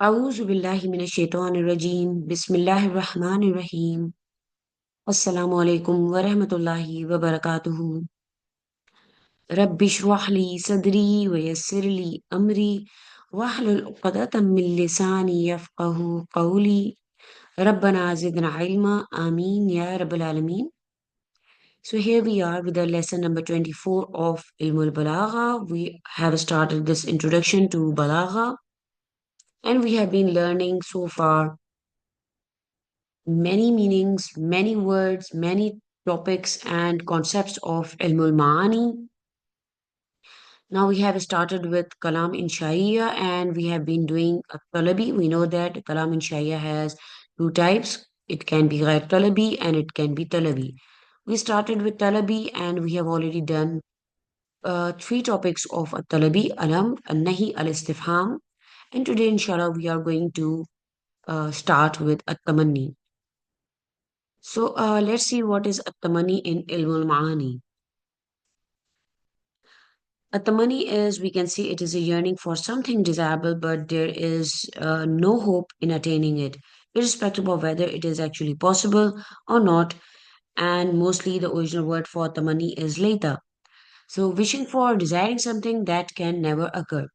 أعوذ بالله من الشيطان الرجيم بسم الله الرحمن الرحيم السلام عليكم ورحمة الله وبركاته رب اشرح لي صدري ويسر لي أمري واحلل عقدة من لساني يفقه قولي ربنا زدنا علما آمين يا رب العالمين. So here we are with the lesson number 24 of Ilmul Balagha. We have started this introduction to Balagha and we have been learning so far many meanings, many words, many topics and concepts of Ilmul Maani. Now we have started with Kalam in Sharia and we have been doing a Talabi. We know that Kalam in Sharia has two types. It can be Ghair Talabi and it can be Talabi. We started with Talabi and we have already done three topics of a Talabi, Alam, Al-Nahi, Al-Istifham. And today, inshallah, we are going to start with a Tamanni. So let's see what is at-tamani in ilmul maani. At-tamani is, we can see it is a yearning for something desirable, but there is no hope in attaining it, irrespective of whether it is actually possible or not. And mostly the original word for tamani is later. So wishing for, desiring something that can never occur.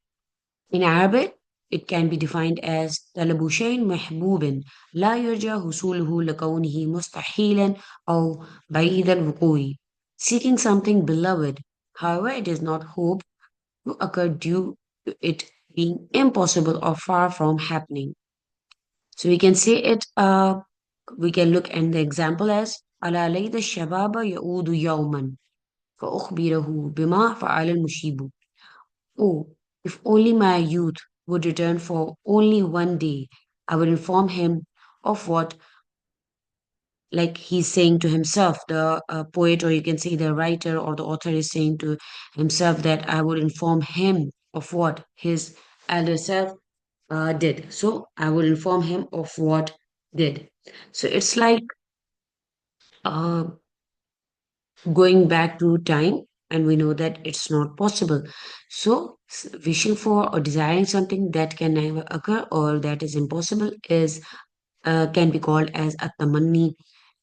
In Arabic, it can be defined as طلب شيء محبوب لا يرجى حصوله لكونه مستحيلا أو بعيد الوقوع. Seeking something beloved, however, it is not hoped to occur due to it being impossible or far from happening. So we can say it, we can look at the example as على ليت الشباب يعود يوما فأخبره بما فعل المشيب. Oh, if only my youth would return for only one day, I would inform him of what, like he's saying to himself, the poet, or you can say the writer or the author is saying to himself that I would inform him of what his elder self did. So I would inform him of what did. So it's like uh, going back to time, and we know that it's not possible. So wishing for or desiring something that can never occur or that is impossible is can be called as a tamanni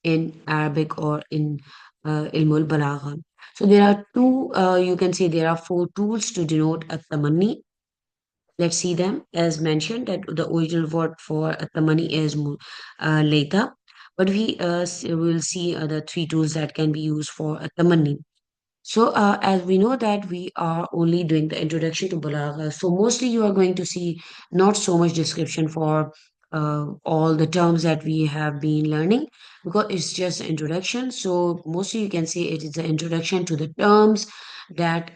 in Arabic or in ilmul balagha. So there are two, you can say there are four tools to denote a tamanni. Let's see them. As mentioned, that the original word for tamanni is later, but will see the three tools that can be used for a tamanni. So, as we know that we are only doing the introduction to Balagha, so mostly you are going to see not so much description for all the terms that we have been learning because it's just an introduction. So, mostly you can say it is an introduction to the terms that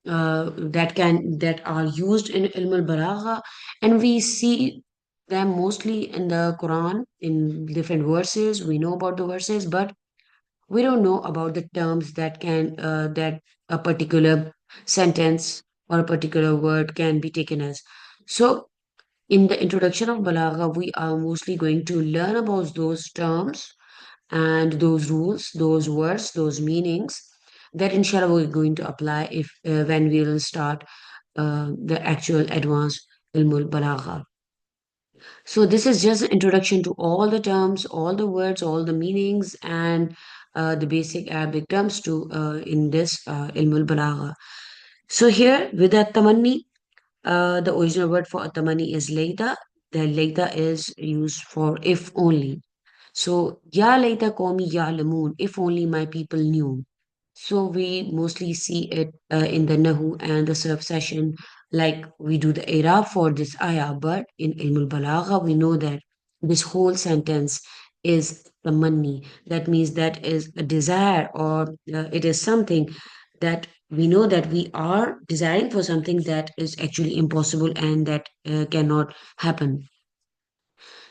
that are used in Ilm al-Balagha, and we see them mostly in the Quran in different verses. We know about the verses, but we don't know about the terms that a particular sentence or a particular word can be taken as. So in the introduction of balagha we are mostly going to learn about those terms and those rules, those words, those meanings that inshallah we're going to apply if when we will start the actual advanced ilmul balagha. So this is just an introduction to all the terms, all the words, all the meanings, and the basic Arabic terms to in this Ilmul Balagha. So here with that tamanni, the original word for tamanni is layta. The layta is used for if only. So ya layta qawmi ya'lamun, if only my people knew. So we mostly see it in the Nahu and the surf session, like we do the Arab for this ayah. But in Ilmul Balagha, we know that this whole sentence is the money. That means that is a desire, or it is something that we know that we are desiring for something that is actually impossible and that cannot happen.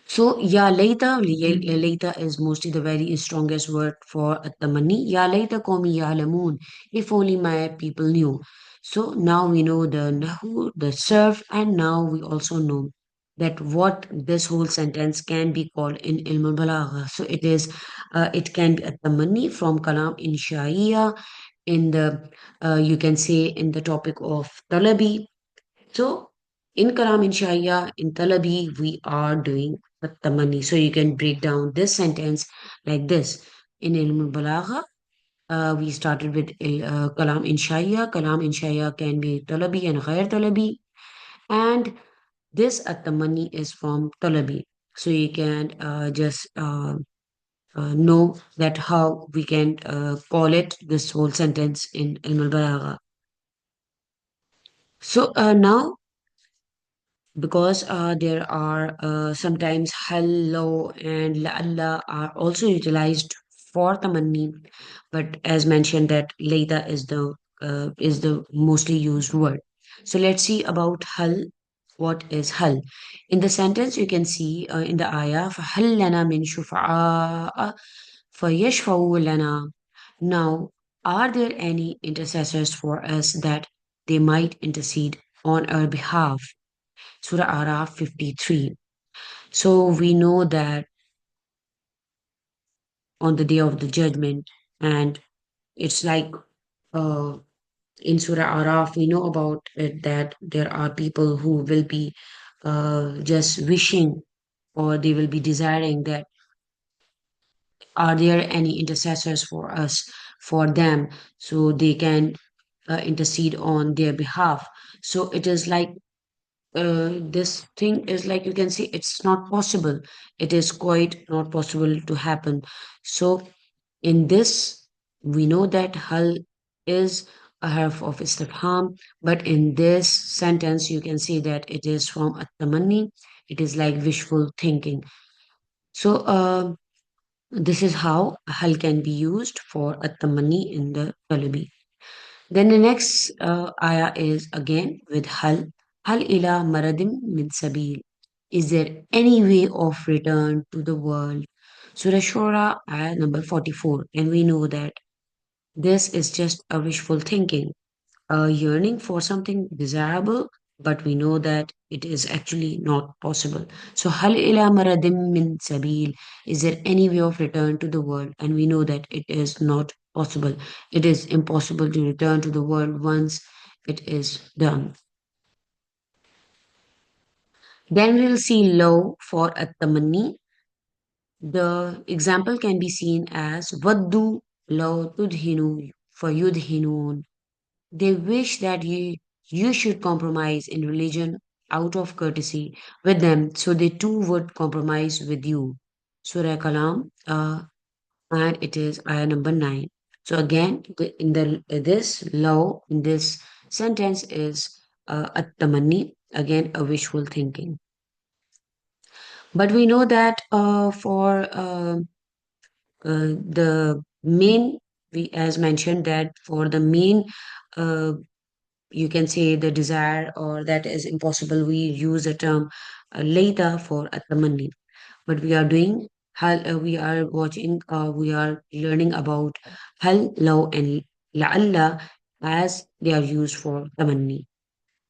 So, ya later, later is mostly the very strongest word for at-tamanni. Ya later qawmi ya'lamun. If only my people knew. So now we know the nahu, the surf, and now we also know that what this whole sentence can be called in ilm al-balagha. So it can be at-tamanni from kalam in sharia, in the, you can say in the topic of talabi. So In Kalam Inshaiya, in Talabi, we are doing Tamani. So you can break down this sentence like this. In Ilm Balagha, we started with Kalam Inshaiya. Kalam Inshaiya can be Talabi and Ghair Talabi. And this At-Tamani is from Talabi. So you can just know that how we can call it this whole sentence in Ilm al-Balagha. So now because there are sometimes hello and la'alla are also utilized for tamanni, but as mentioned that later is the mostly used word. So let's see about hal. What is hal? In the sentence you can see in the ayah فَهَلْ لَنَا مِن شُفَعَاءَ فَيَشْفَعُوا لَنَا. Now, are there any intercessors for us that they might intercede on our behalf? Surah Araf 53. So we know that on the day of the judgment, and it's like uh, in Surah Araf, we know about it that there are people who will be just wishing or they will be desiring that are there any intercessors for us, for them, so they can intercede on their behalf. So it is like this thing is like you can see it's not possible. It is quite not possible to happen. So in this, we know that hal is a harf of istifham, but in this sentence, you can see that it is from at-tamanni. It is like wishful thinking. So this is how hal can be used for at-tamanni in the talabi. Then the next ayah is again with hal. Hal ila maradim min sabil. Is there any way of return to the world? Surah Shura, ayah number 44. And we know that this is just a wishful thinking, a yearning for something desirable, but we know that it is actually not possible. So, hal ila maradim min sabil, is there any way of return to the world? And we know that it is not possible. It is impossible to return to the world once it is done. Then we'll see low for at-tamanni. The example can be seen as Vaddu law tudhinu for yudhinun. They wish that you should compromise in religion out of courtesy with them, so they too would compromise with you. Surah Kalam, and it is ayah number 9. So again, in the this law in this sentence is at-tamanni, again a wishful thinking. But we know that for the main, we as mentioned that for the main uh, you can say the desire or that is impossible, we use the term later for atamanni. But we are doing hal, we are watching, we are learning about hal, law, and la'alla as they are used for tamanni.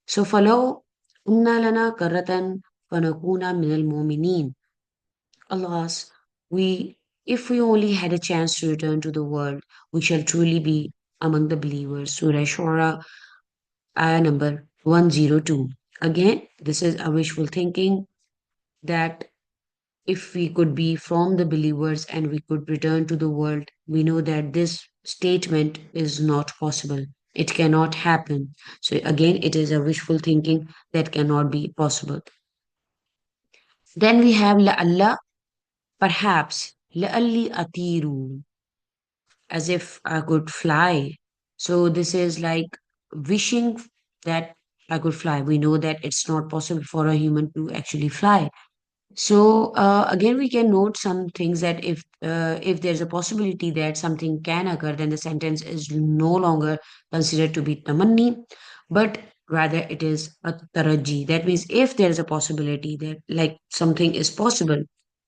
So فلو أن لنا كرة فنكون من المؤمنين. Alas, we if we only had a chance to return to the world, we shall truly be among the believers. Surah Shura, ayah number 102. Again, this is a wishful thinking that if we could be from the believers and we could return to the world, we know that this statement is not possible. It cannot happen. So again, it is a wishful thinking that cannot be possible. Then we have la Allah, perhaps la'alli atiru, as if I could fly. So this is like wishing that I could fly. We know that it's not possible for a human to actually fly. So again, we can note some things that if there's a possibility that something can occur, then the sentence is no longer considered to be tamanni, but rather it is a taraji. That means if there is a possibility that like something is possible,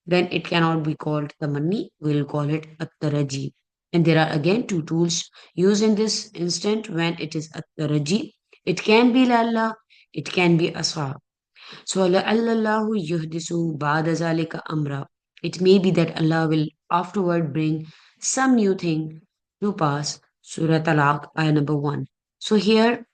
then it cannot be called tamanni. We'll call it a taraji. And there are again two tools used in this instant when it is a taraji. It can be lalla, it can be asa. So Allah yuhdisu ba'da zalika amra. It may be that Allah will afterward bring some new thing to pass. Surah Talaq, ayah number 1. So here,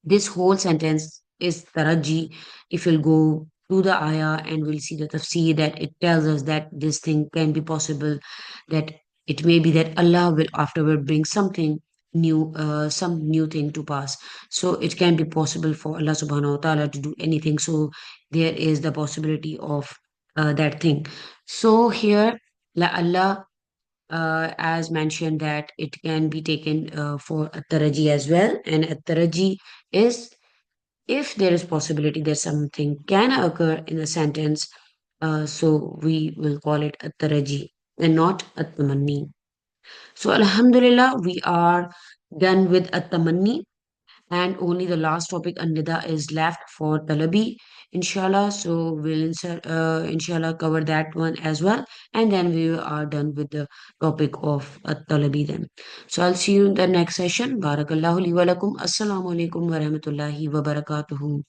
this whole sentence is taraji. If you'll go to the ayah and we'll see the tafsir that it tells us that this thing can be possible, that it may be that Allah will afterward bring something new, some new thing to pass. So it can be possible for Allah subhanahu wa ta'ala to do anything. So there is the possibility of that thing. So here, Allah, as mentioned, that it can be taken for at-taraji as well. And at-taraji is if there is possibility that something can occur in a sentence, so we will call it at-taraji and not at-tamanni. So Alhamdulillah, we are done with at-tamanni, and only the last topic Anida is left for Talabi, inshallah. So we'll inshallah cover that one as well, and then we are done with the topic of Talabi then. So I'll see you in the next session. Barakallahu li wa lakum. Assalamu alaikum wa rahmatullahi wa barakatuhu.